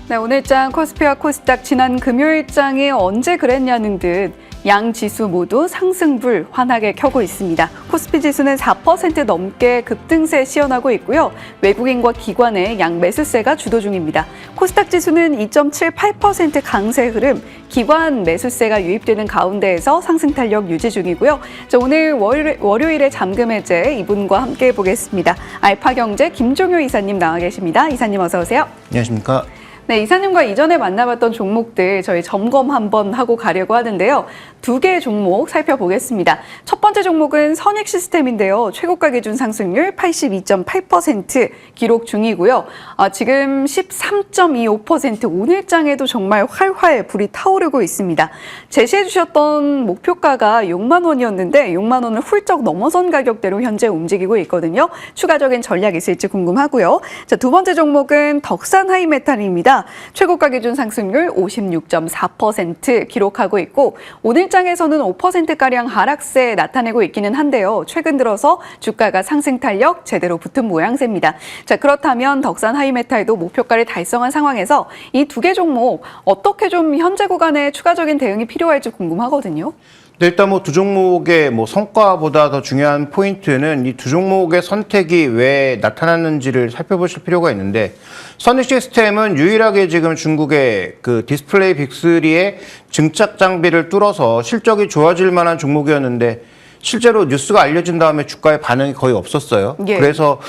네, 오늘장 코스피와 코스닥 지난 금요일장이 언제 그랬냐는 듯 양 지수 모두 상승불 환하게 켜고 있습니다. 코스피 지수는 4% 넘게 급등세 시현하고 있고요. 외국인과 기관의 양 매수세가 주도 중입니다. 코스닥 지수는 2.78% 강세 흐름, 기관 매수세가 유입되는 가운데에서 상승 탄력 유지 중이고요. 자, 오늘 월요일에 잠금 해제 이분과 함께 해보겠습니다. 알파경제 김종효 이사님 나와 계십니다. 이사님 어서 오세요. 안녕하십니까. 네, 이사님과 이전에 만나봤던 종목들 저희 점검 한번 하고 가려고 하는데요. 두 개의 종목 살펴보겠습니다. 첫 번째 종목은 선익시스템인데요. 최고가 기준 상승률 82.8% 기록 중이고요. 지금 13.25% 오늘장에도 정말 활활 불이 타오르고 있습니다. 제시해 주셨던 목표가가 6만 원이었는데 6만 원을 훌쩍 넘어선 가격대로 현재 움직이고 있거든요. 추가적인 전략이 있을지 궁금하고요. 자, 두 번째 종목은 덕산 하이메탈입니다. 최고가 기준 상승률 56.4% 기록하고 있고 오늘장에서는 5%가량 하락세 나타내고 있기는 한데요. 최근 들어서 주가가 상승 탄력 제대로 붙은 모양새입니다. 자, 그렇다면 덕산 하이메탈도 목표가를 달성한 상황에서 이 두 개 종목 어떻게 좀 현재 구간에 추가적인 대응이 필요할지 궁금하거든요. 네, 일단 두 종목의 성과보다 더 중요한 포인트는 이 두 종목의 선택이 왜 나타났는지를 살펴보실 필요가 있는데, 선익시스템은 유일하게 지금 중국의 그 디스플레이 빅3의 증착 장비를 뚫어서 실적이 좋아질 만한 종목이었는데 실제로 뉴스가 알려진 다음에 주가의 반응이 거의 없었어요. 예. 그래서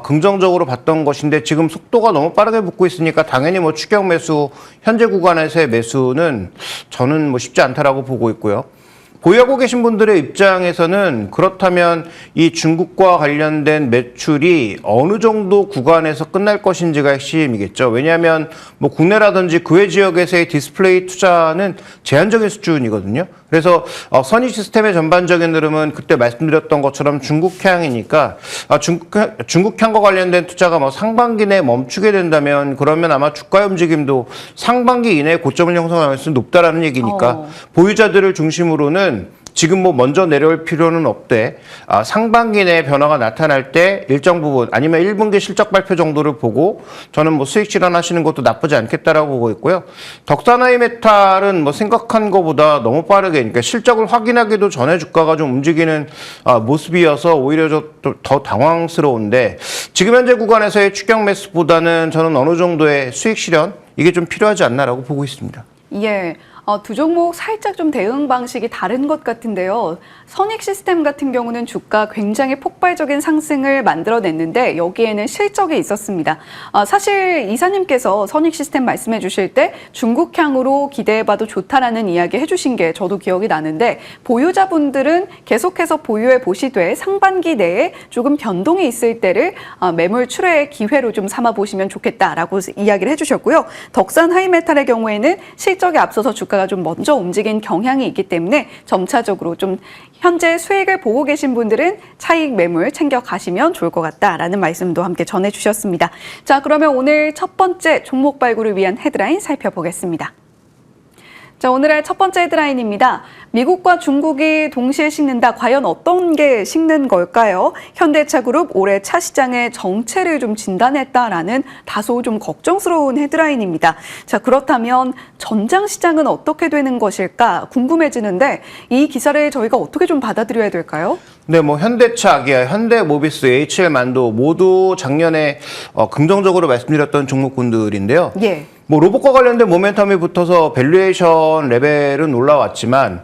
긍정적으로 봤던 것인데 지금 속도가 너무 빠르게 붙고 있으니까 당연히 추격 매수, 현재 구간에서의 매수는 저는 쉽지 않다라고 보고 있고요. 보유하고 계신 분들의 입장에서는 그렇다면 이 중국과 관련된 매출이 어느 정도 구간에서 끝날 것인지가 핵심이겠죠. 왜냐하면 국내라든지 그 외 지역에서의 디스플레이 투자는 제한적인 수준이거든요. 그래서 선익시스템의 전반적인 흐름은 그때 말씀드렸던 것처럼 중국향이니까 중국향과 관련된 투자가 상반기 내에 멈추게 된다면 그러면 아마 주가의 움직임도 상반기 이내에 고점을 형성할 가능성이 높다라는 얘기니까 보유자들을 중심으로는 지금 먼저 내려올 필요는 없대. 상반기 내에 변화가 나타날 때 일정 부분 아니면 1분기 실적 발표 정도를 보고 저는 수익 실현하시는 것도 나쁘지 않겠다라고 보고 있고요. 덕산하이메탈은 생각한 것보다 너무 빠르게, 그러니까 실적을 확인하기도 전에 주가가 좀 움직이는 모습이어서 오히려 더 당황스러운데 지금 현재 구간에서의 추격 매수보다는 저는 어느 정도의 수익 실현 이게 좀 필요하지 않나라고 보고 있습니다. 예. 두 종목 살짝 좀 대응 방식이 다른 것 같은데요. 선익시스템 같은 경우는 주가 굉장히 폭발적인 상승을 만들어냈는데 여기에는 실적이 있었습니다. 사실 이사님께서 선익시스템 말씀해 주실 때 중국향으로 기대해봐도 좋다라는 이야기 해주신 게 저도 기억이 나는데 보유자분들은 계속해서 보유해 보시되 상반기 내에 조금 변동이 있을 때를 매물 출회의 기회로 좀 삼아보시면 좋겠다라고 이야기를 해주셨고요. 덕산 하이메탈의 경우에는 실적에 앞서서 주가가 좀 먼저 움직인 경향이 있기 때문에 점차적으로 좀 현재 수익을 보고 계신 분들은 차익 매물 챙겨 가시면 좋을 것 같다라는 말씀도 함께 전해주셨습니다. 자, 그러면 오늘 첫 번째 종목 발굴을 위한 헤드라인 살펴보겠습니다. 자, 오늘의 첫 번째 헤드라인입니다. 미국과 중국이 동시에 식는다. 과연 어떤 게 식는 걸까요? 현대차그룹 올해 차 시장의 정체를 좀 진단했다라는 다소 좀 걱정스러운 헤드라인입니다. 자, 그렇다면 전장 시장은 어떻게 되는 것일까 궁금해지는데 이 기사를 저희가 어떻게 좀 받아들여야 될까요? 네, 현대차, 기아, 현대모비스, HL만도 모두 작년에 긍정적으로 말씀드렸던 종목군들인데요. 예. 로봇과 관련된 모멘텀이 붙어서 밸류에이션 레벨은 올라왔지만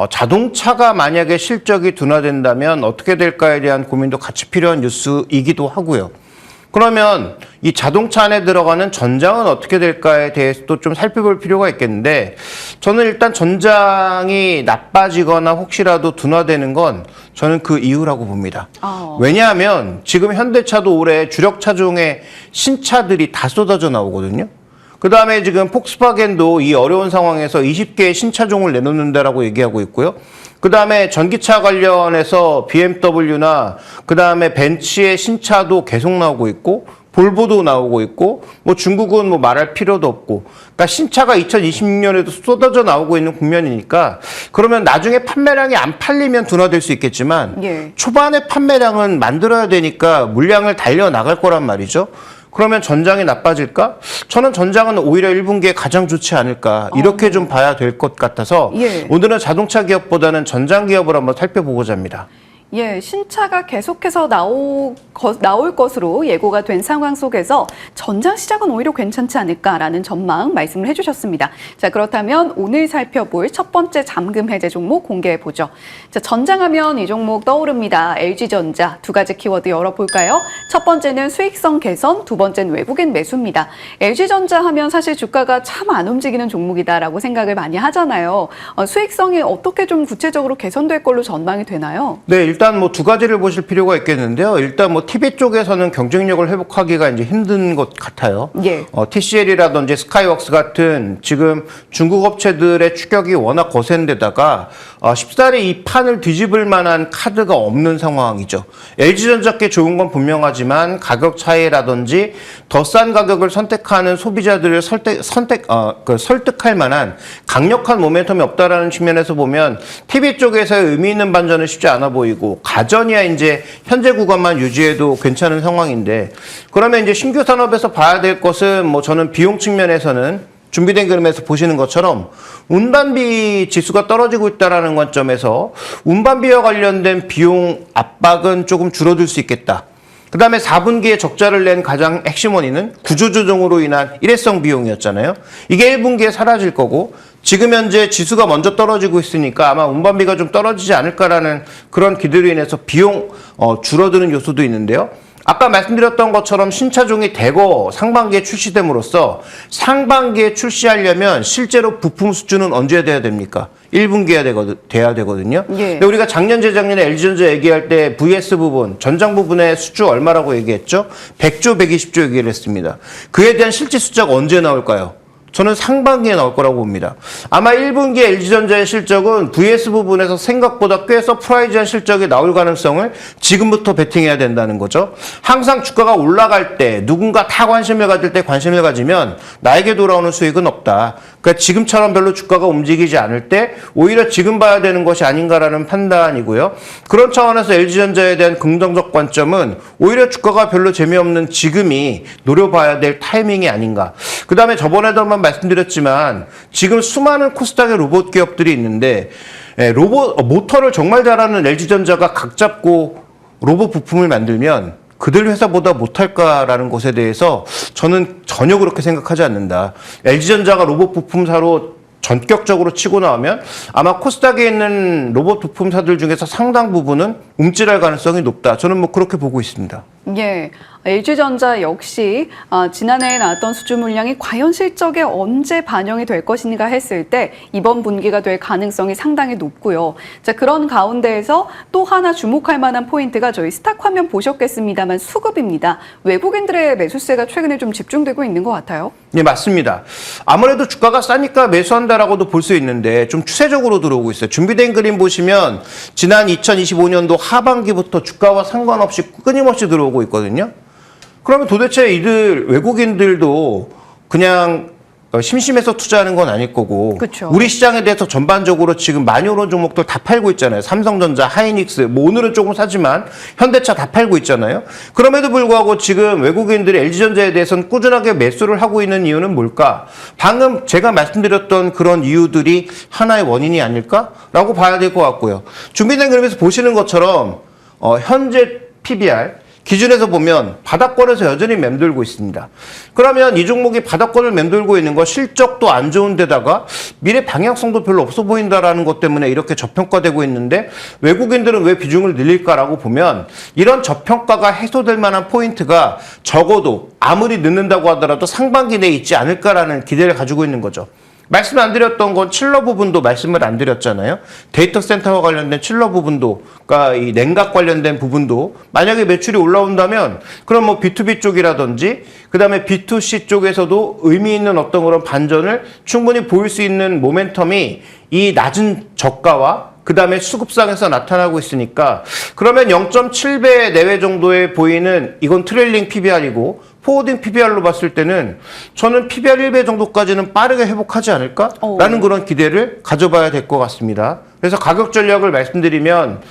자동차가 만약에 실적이 둔화된다면 어떻게 될까에 대한 고민도 같이 필요한 뉴스이기도 하고요. 그러면 이 자동차 안에 들어가는 전장은 어떻게 될까에 대해서도 좀 살펴볼 필요가 있겠는데 저는 일단 전장이 나빠지거나 혹시라도 둔화되는 건 저는 그 이유라고 봅니다. 왜냐하면 지금 현대차도 올해 주력 차종의 신차들이 다 쏟아져 나오거든요. 그 다음에 지금 폭스바겐도 이 어려운 상황에서 20개의 신차종을 내놓는다라고 얘기하고 있고요. 그 다음에 전기차 관련해서 BMW나 그 다음에 벤츠의 신차도 계속 나오고 있고 볼보도 나오고 있고 중국은 말할 필요도 없고 그러니까 신차가 2026년에도 쏟아져 나오고 있는 국면이니까 그러면 나중에 판매량이 안 팔리면 둔화될 수 있겠지만 초반에 판매량은 만들어야 되니까 물량을 달려나갈 거란 말이죠. 그러면 전장이 나빠질까? 저는 전장은 오히려 1분기에 가장 좋지 않을까 이렇게 좀 봐야 될 것 같아서 예. 오늘은 자동차 기업보다는 전장 기업을 한번 살펴보고자 합니다. 예, 신차가 계속해서 나올 것으로 예고가 된 상황 속에서 전장 시장은 오히려 괜찮지 않을까라는 전망 말씀을 해주셨습니다. 자, 그렇다면 오늘 살펴볼 첫 번째 잠금 해제 종목 공개해 보죠. 자, 전장하면 이 종목 떠오릅니다. LG전자 두 가지 키워드 열어볼까요? 첫 번째는 수익성 개선, 두 번째는 외국인 매수입니다. LG전자 하면 사실 주가가 참 안 움직이는 종목이다라고 생각을 많이 하잖아요. 수익성이 어떻게 좀 구체적으로 개선될 걸로 전망이 되나요? 네, 일단 뭐 두 가지를 보실 필요가 있겠는데요. 일단 뭐 TV 쪽에서는 경쟁력을 회복하기가 이제 힘든 것 같아요. 예. TCL이라든지 스카이웍스 같은 지금 중국 업체들의 추격이 워낙 거센데다가 쉽사리 이 판을 뒤집을 만한 카드가 없는 상황이죠. LG전자께 좋은 건 분명하지만 가격 차이라든지 더 싼 가격을 선택하는 소비자들을 설득할 만한 강력한 모멘텀이 없다라는 측면에서 보면 TV 쪽에서의 의미 있는 반전은 쉽지 않아 보이고 가전이야 이제 현재 구간만 유지해도 괜찮은 상황인데 그러면 이제 신규 산업에서 봐야 될 것은 뭐 저는 비용 측면에서는 준비된 그림에서 보시는 것처럼 운반비 지수가 떨어지고 있다는 관점에서 운반비와 관련된 비용 압박은 조금 줄어들 수 있겠다. 그 다음에 4분기에 적자를 낸 가장 핵심 원인은 구조조정으로 인한 일회성 비용이었잖아요. 이게 1분기에 사라질 거고 지금 현재 지수가 먼저 떨어지고 있으니까 아마 운반비가 좀 떨어지지 않을까라는 그런 기대로 인해서 비용 줄어드는 요소도 있는데요. 아까 말씀드렸던 것처럼 신차종이 대거 상반기에 출시됨으로써 상반기에 출시하려면 실제로 부품 수주는 언제 돼야 됩니까? 1분기에 돼야 되거든요. 예. 근데 우리가 작년, 재작년에 LG전자 얘기할 때 VS 부분, 전장 부분의 수주 얼마라고 얘기했죠? 100조, 120조 얘기를 했습니다. 그에 대한 실제 숫자가 언제 나올까요? 저는 상반기에 나올 거라고 봅니다. 아마 1분기 LG전자의 실적은 VS 부분에서 생각보다 꽤 서프라이즈한 실적이 나올 가능성을 지금부터 베팅해야 된다는 거죠. 항상 주가가 올라갈 때 누군가 다 관심을 가질 때 관심을 가지면 나에게 돌아오는 수익은 없다. 그러니까 지금처럼 별로 주가가 움직이지 않을 때 오히려 지금 봐야 되는 것이 아닌가라는 판단이고요. 그런 차원에서 LG전자에 대한 긍정적 관점은 오히려 주가가 별로 재미없는 지금이 노려봐야 될 타이밍이 아닌가. 그 다음에 저번에도 한번 말씀드렸지만 지금 수많은 코스닥의 로봇 기업들이 있는데 모터를 정말 잘하는 LG전자가 각 잡고 로봇 부품을 만들면 그들 회사보다 못할까라는 것에 대해서 저는 전혀 그렇게 생각하지 않는다. LG전자가 로봇 부품사로 전격적으로 치고 나오면 아마 코스닥에 있는 로봇 부품사들 중에서 상당 부분은 움찔할 가능성이 높다. 저는 뭐 그렇게 보고 있습니다. 예, LG전자 역시 지난해에 나왔던 수주 물량이 과연 실적에 언제 반영이 될 것인가 했을 때 이번 분기가 될 가능성이 상당히 높고요. 자, 그런 가운데에서 또 하나 주목할 만한 포인트가 저희 스탁 화면 보셨겠습니다만 수급입니다. 외국인들의 매수세가 최근에 좀 집중되고 있는 것 같아요. 네, 맞습니다. 아무래도 주가가 싸니까 매수한다라고도 볼 수 있는데 좀 추세적으로 들어오고 있어요. 준비된 그림 보시면 지난 2025년도 하반기부터 주가와 상관없이 끊임없이 들어오고 있거든요. 그러면 도대체 이들 외국인들도 그냥 심심해서 투자하는 건 아닐 거고 그쵸. 우리 시장에 대해서 전반적으로 지금 많이 오른 종목들 다 팔고 있잖아요. 삼성전자, 하이닉스, 뭐 오늘은 조금 사지만 현대차 다 팔고 있잖아요. 그럼에도 불구하고 지금 외국인들이 LG전자에 대해서는 꾸준하게 매수를 하고 있는 이유는 뭘까? 방금 제가 말씀드렸던 그런 이유들이 하나의 원인이 아닐까라고 봐야 될 것 같고요. 준비된 그림에서 보시는 것처럼 현재 PBR 기준에서 보면 바닥권에서 여전히 맴돌고 있습니다. 그러면 이 종목이 바닥권을 맴돌고 있는 거 실적도 안 좋은 데다가 미래 방향성도 별로 없어 보인다라는 것 때문에 이렇게 저평가되고 있는데 외국인들은 왜 비중을 늘릴까라고 보면 이런 저평가가 해소될 만한 포인트가 적어도 아무리 늦는다고 하더라도 상반기 내에 있지 않을까라는 기대를 가지고 있는 거죠. 말씀 안 드렸던 건 칠러 부분도 말씀을 안 드렸잖아요. 데이터 센터와 관련된 칠러 부분도, 그러니까 이 냉각 관련된 부분도 만약에 매출이 올라온다면 그럼 뭐 B2B 쪽이라든지 그다음에 B2C 쪽에서도 의미 있는 어떤 그런 반전을 충분히 보일 수 있는 모멘텀이 이 낮은 저가와 그 다음에 수급상에서 나타나고 있으니까 그러면 0.7배 내외 정도에 보이는 이건 트레일링 PBR이고 포워딩 PBR로 봤을 때는 저는 PBR 1배 정도까지는 빠르게 회복하지 않을까라는 그런 기대를 가져봐야 될 것 같습니다. 그래서 가격 전략을 말씀드리면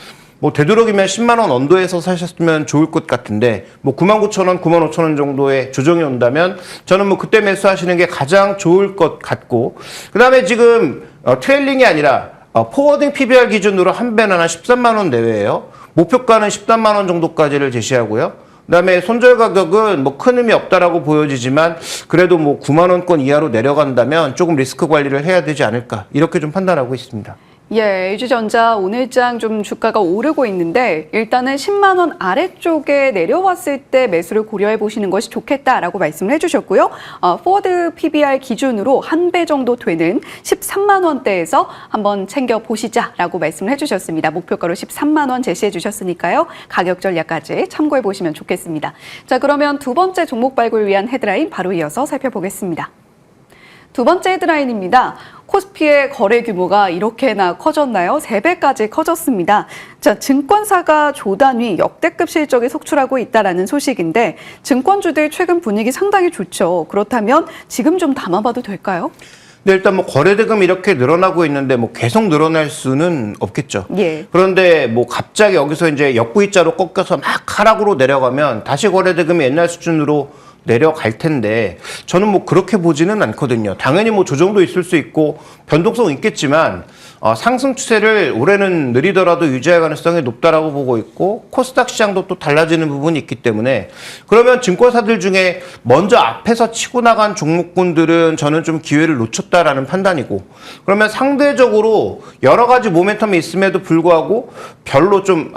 뭐 되도록이면 10만 원 언더에서 사셨으면 좋을 것 같은데 뭐 99,000원, 95,000원 정도의 조정이 온다면 저는 뭐 그때 매수하시는 게 가장 좋을 것 같고 그다음에 지금 트레일링이 아니라 포워딩 PBR 기준으로 한 배는 한 13만 원 내외예요. 목표가는 13만 원 정도까지를 제시하고요. 그다음에 손절 가격은 뭐 큰 의미 없다라고 보여지지만 그래도 뭐 9만 원권 이하로 내려간다면 조금 리스크 관리를 해야 되지 않을까 이렇게 좀 판단하고 있습니다. 예, LG전자 오늘장 좀 주가가 오르고 있는데 일단은 10만 원 아래쪽에 내려왔을 때 매수를 고려해 보시는 것이 좋겠다라고 말씀을 해주셨고요. 포워드 PBR 기준으로 한 배 정도 되는 13만 원대에서 한번 챙겨 보시자라고 말씀을 해주셨습니다. 목표가로 13만 원 제시해 주셨으니까요. 가격 전략까지 참고해 보시면 좋겠습니다. 자, 그러면 두 번째 종목 발굴 위한 헤드라인 바로 이어서 살펴보겠습니다. 두 번째 헤드라인입니다. 코스피의 거래 규모가 이렇게나 커졌나요? 3배까지 커졌습니다. 자, 증권사가 조단위 역대급 실적이 속출하고 있다라는 소식인데 증권주들 최근 분위기 상당히 좋죠. 그렇다면 지금 좀 담아봐도 될까요? 네, 일단 뭐 거래대금 이렇게 늘어나고 있는데 뭐 계속 늘어날 수는 없겠죠. 예. 그런데 뭐 갑자기 여기서 이제 역부이자로 꺾여서 막 하락으로 내려가면 다시 거래대금이 옛날 수준으로 내려갈 텐데 저는 뭐 그렇게 보지는 않거든요. 당연히 뭐 조정도 있을 수 있고 변동성은 있겠지만 상승 추세를 올해는 느리더라도 유지할 가능성이 높다라고 보고 있고 코스닥 시장도 또 달라지는 부분이 있기 때문에 그러면 증권사들 중에 먼저 앞에서 치고 나간 종목군들은 저는 좀 기회를 놓쳤다라는 판단이고 그러면 상대적으로 여러 가지 모멘텀이 있음에도 불구하고 별로 좀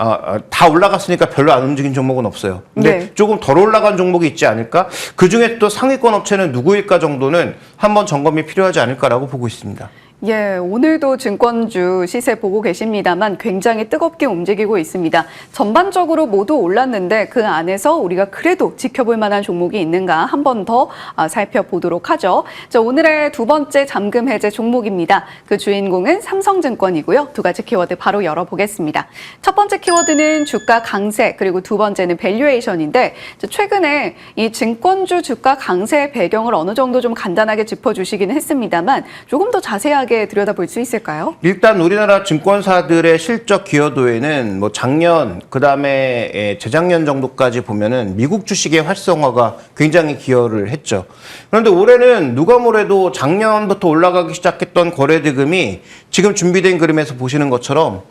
다 올라갔으니까 별로 안 움직인 종목은 없어요. 근데 네. 조금 덜 올라간 종목이 있지 않을까? 그중에 또 상위권 업체는 누구일까 정도는 한번 점검이 필요하지 않을까라고 보고 있습니다. 예, 오늘도 증권주 시세 보고 계십니다만 굉장히 뜨겁게 움직이고 있습니다. 전반적으로 모두 올랐는데 그 안에서 우리가 그래도 지켜볼 만한 종목이 있는가 한 번 더 살펴보도록 하죠. 자, 오늘의 두 번째 잠금 해제 종목입니다. 그 주인공은 삼성증권이고요. 두 가지 키워드 바로 열어보겠습니다. 첫 번째 키워드는 주가 강세, 그리고 두 번째는 밸류에이션인데 최근에 이 증권주 주가 강세의 배경을 어느 정도 좀 간단하게 짚어주시기는 했습니다만 조금 더 자세하게 들여다볼 수 있을까요? 일단 우리나라 증권사들의 실적 기여도에는 뭐 작년 그다음에 재작년 정도까지 보면은 미국 주식의 활성화가 굉장히 기여를 했죠. 그런데 올해는 누가 뭐래도 작년부터 올라가기 시작했던 거래 대금이 지금 준비된 그림에서 보시는 것처럼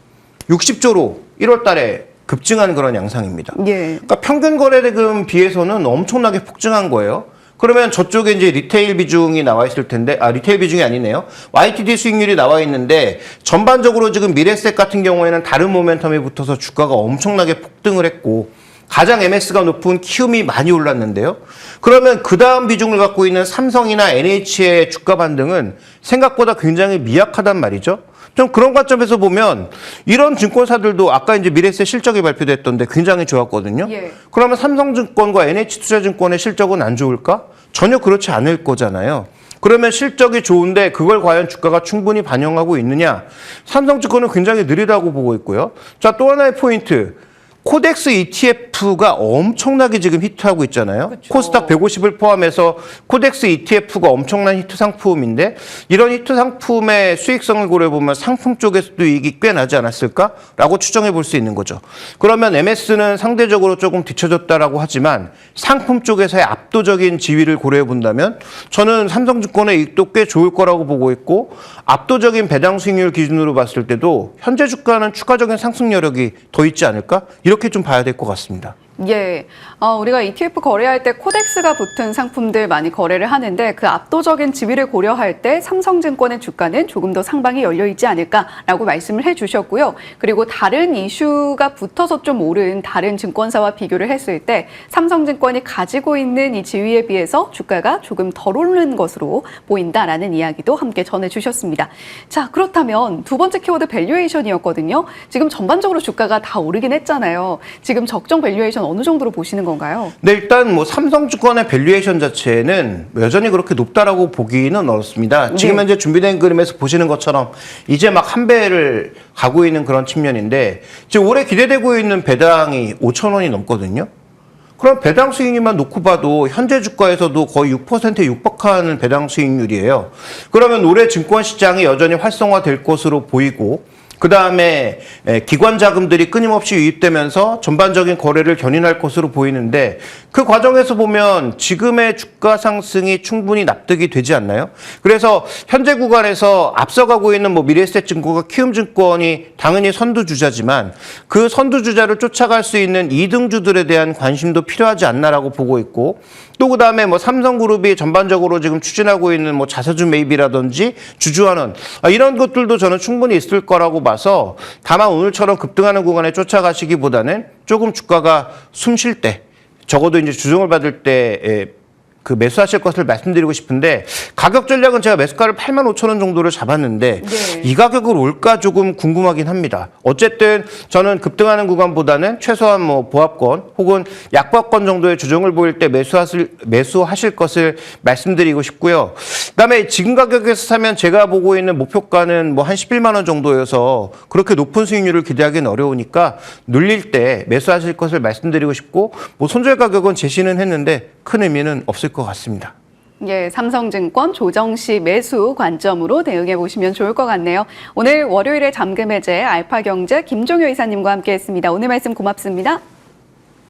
60조로 1월 달에 급증한 그런 양상입니다. 예. 그러니까 평균 거래 대금 비해서는 엄청나게 폭증한 거예요. 그러면 저쪽에 이제 리테일 비중이 나와 있을 텐데, 리테일 비중이 아니네요. YTD 수익률이 나와 있는데, 전반적으로 지금 미래셋 같은 경우에는 다른 모멘텀이 붙어서 주가가 엄청나게 폭등을 했고, 가장 MS가 높은 키움이 많이 올랐는데요. 그러면 그 다음 비중을 갖고 있는 삼성이나 NH의 주가 반등은 생각보다 굉장히 미약하단 말이죠. 좀 그런 관점에서 보면 이런 증권사들도 아까 이제 미래세 실적이 발표됐던데 굉장히 좋았거든요. 예. 그러면 삼성증권과 NH투자증권의 실적은 안 좋을까? 전혀 그렇지 않을 거잖아요. 그러면 실적이 좋은데 그걸 과연 주가가 충분히 반영하고 있느냐? 삼성증권은 굉장히 느리다고 보고 있고요. 자, 또 하나의 포인트. 코덱스 ETF가 엄청나게 지금 히트하고 있잖아요. 그쵸. 코스닥 150을 포함해서 코덱스 ETF가 엄청난 히트 상품인데 이런 히트 상품의 수익성을 고려해보면 상품 쪽에서도 이익이 꽤 나지 않았을까라고 추정해 볼 수 있는 거죠. 그러면 MS는 상대적으로 조금 뒤쳐졌다라고 하지만 상품 쪽에서의 압도적인 지위를 고려해 본다면 저는 삼성증권의 이익도 꽤 좋을 거라고 보고 있고 압도적인 배당 수익률 기준으로 봤을 때도 현재 주가는 추가적인 상승 여력이 더 있지 않을까? 이렇게 좀 봐야 될 것 같습니다. 예, 우리가 ETF 거래할 때 코덱스가 붙은 상품들 많이 거래를 하는데 그 압도적인 지위를 고려할 때 삼성증권의 주가는 조금 더 상방이 열려 있지 않을까라고 말씀을 해주셨고요. 그리고 다른 이슈가 붙어서 좀 오른 다른 증권사와 비교를 했을 때 삼성증권이 가지고 있는 이 지위에 비해서 주가가 조금 덜 오른 것으로 보인다라는 이야기도 함께 전해주셨습니다. 자, 그렇다면 두 번째 키워드 밸류에이션이었거든요. 지금 전반적으로 주가가 다 오르긴 했잖아요. 지금 적정 밸류에이션 어느 정도로 보시는 건가요? 네, 일단 뭐 삼성증권의 밸류에이션 자체는 여전히 그렇게 높다라고 보기는 어렵습니다. 지금 현재 준비된 그림에서 보시는 것처럼 이제 막 한 배를 가고 있는 그런 측면인데 지금 올해 기대되고 있는 배당이 5,000원이 넘거든요. 그럼 배당 수익률만 놓고 봐도 현재 주가에서도 거의 6%에 육박하는 배당 수익률이에요. 그러면 올해 증권 시장이 여전히 활성화될 것으로 보이고 그다음에 기관 자금들이 끊임없이 유입되면서 전반적인 거래를 견인할 것으로 보이는데 그 과정에서 보면 지금의 주가 상승이 충분히 납득이 되지 않나요? 그래서 현재 구간에서 앞서가고 있는 미래에셋증권과 키움증권이 당연히 선두주자지만 그 선두주자를 쫓아갈 수 있는 2등주들에 대한 관심도 필요하지 않나라고 보고 있고 또 그다음에 삼성그룹이 전반적으로 지금 추진하고 있는 자사주 매입이라든지 주주환원 이런 것들도 저는 충분히 있을 거라고 봐서 다만 오늘처럼 급등하는 구간에 쫓아가시기보다는 조금 주가가 숨 쉴 때 적어도 이제 조정을 받을 때 그 매수하실 것을 말씀드리고 싶은데 가격 전략은 제가 매수가를 85,000원 정도를 잡았는데 네. 이 가격으로 올까 조금 궁금하긴 합니다. 어쨌든 저는 급등하는 구간보다는 최소한 보합권 혹은 약보합권 정도의 조정을 보일 때 매수하실 것을 말씀드리고 싶고요. 그다음에 지금 가격에서 사면 제가 보고 있는 목표가는 한 11만 원 정도여서 그렇게 높은 수익률을 기대하기는 어려우니까 눌릴 때 매수하실 것을 말씀드리고 싶고 손절 가격은 제시는 했는데 큰 의미는 없을 것 같습니다. 예, 삼성증권 조정 시 매수 관점으로 대응해 보시면 좋을 것 같네요. 오늘 월요일에 잠금 해제 알파경제 김종효 이사님과 함께했습니다. 오늘 말씀 고맙습니다.